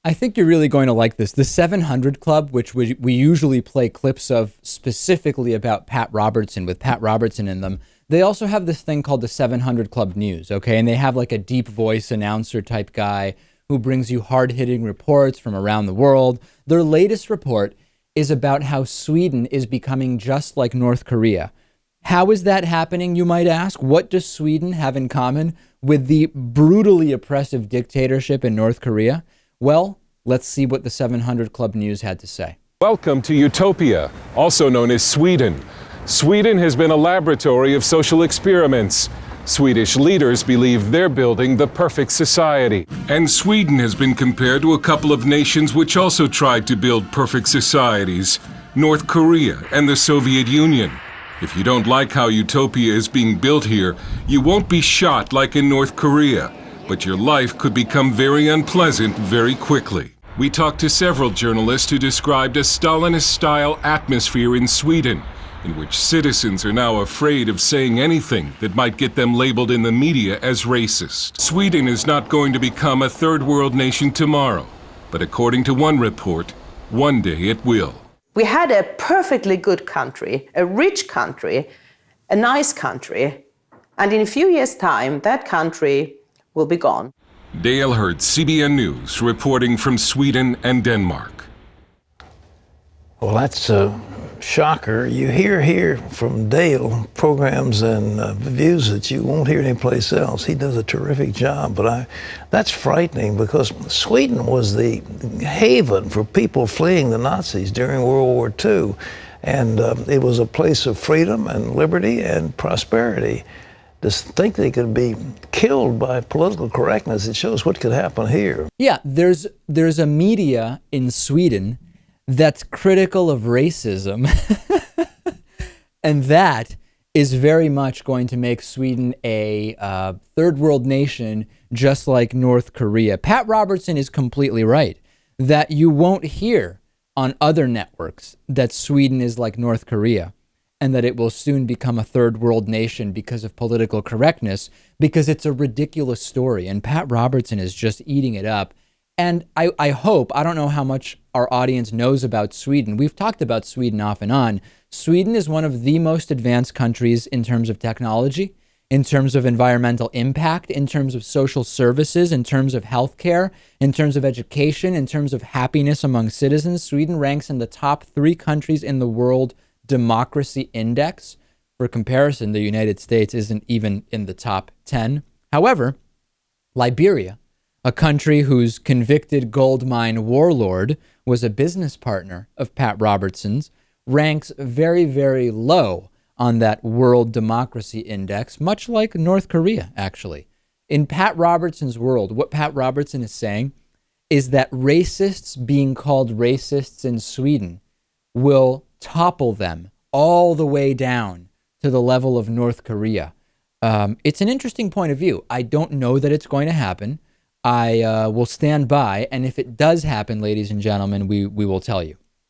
I think you're really going to like this. The 700 Club, which we usually play clips of specifically about Pat Robertson, with Pat Robertson in them, they also have this thing called the 700 Club News, okay? And they have like a deep voice announcer type guy who brings you hard-hitting reports from around the world. Their latest report is about how Sweden is becoming just like North Korea. How is that happening, you might ask? What does Sweden have in common with the brutally oppressive dictatorship in North Korea? Well, let's see what the 700 Club News had to say. Welcome to Utopia, also known as Sweden. Sweden has been a laboratory of social experiments. Swedish leaders believe they're building the perfect society. And Sweden has been compared to a couple of nations which also tried to build perfect societies, North Korea and the Soviet Union. If you don't like how Utopia is being built here, you won't be shot like in North Korea, but your life could become very unpleasant very quickly. We talked to several journalists who described a Stalinist-style atmosphere in Sweden, in which citizens are now afraid of saying anything that might get them labeled in the media as racist. Sweden is not going to become a third world nation tomorrow, but according to one report, one day it will. We had a perfectly good country, a rich country, a nice country, and in a few years' time, that country will be gone. Dale Hurd, CBN News, reporting from Sweden and Denmark. Well, that's a shocker. You hear here from Dale programs and views that you won't hear anyplace else. He does a terrific job, but that's frightening because Sweden was the haven for people fleeing the Nazis during World War II, and it was a place of freedom and liberty and prosperity. To think they could be killed by political correctness, it shows what could happen here. Yeah, there's a media in Sweden that's critical of racism. And that is very much going to make Sweden a third world nation, just like North Korea. Pat Robertson is completely right that you won't hear on other networks that Sweden is like North Korea and that it will soon become a third world nation because of political correctness, because it's a ridiculous story. And Pat Robertson is just eating it up. And I hope, I don't know how much our audience knows about Sweden. We've talked about Sweden off and on. Sweden is one of the most advanced countries in terms of technology, in terms of environmental impact, in terms of social services, in terms of healthcare, in terms of education, in terms of happiness among citizens. Sweden ranks in the top 3 countries in the world democracy index. For comparison, the United States isn't even in the top 10. However, Liberia, a country whose convicted gold mine warlord was a business partner of Pat Robertson's, ranks very, very low on that world democracy index, much like North Korea, actually. In Pat Robertson's world, what Pat Robertson is saying is that racists being called racists in Sweden will topple them all the way down to the level of North Korea. It's an interesting point of view. I don't know that it's going to happen. I will stand by, and if it does happen, ladies and gentlemen, we will tell you.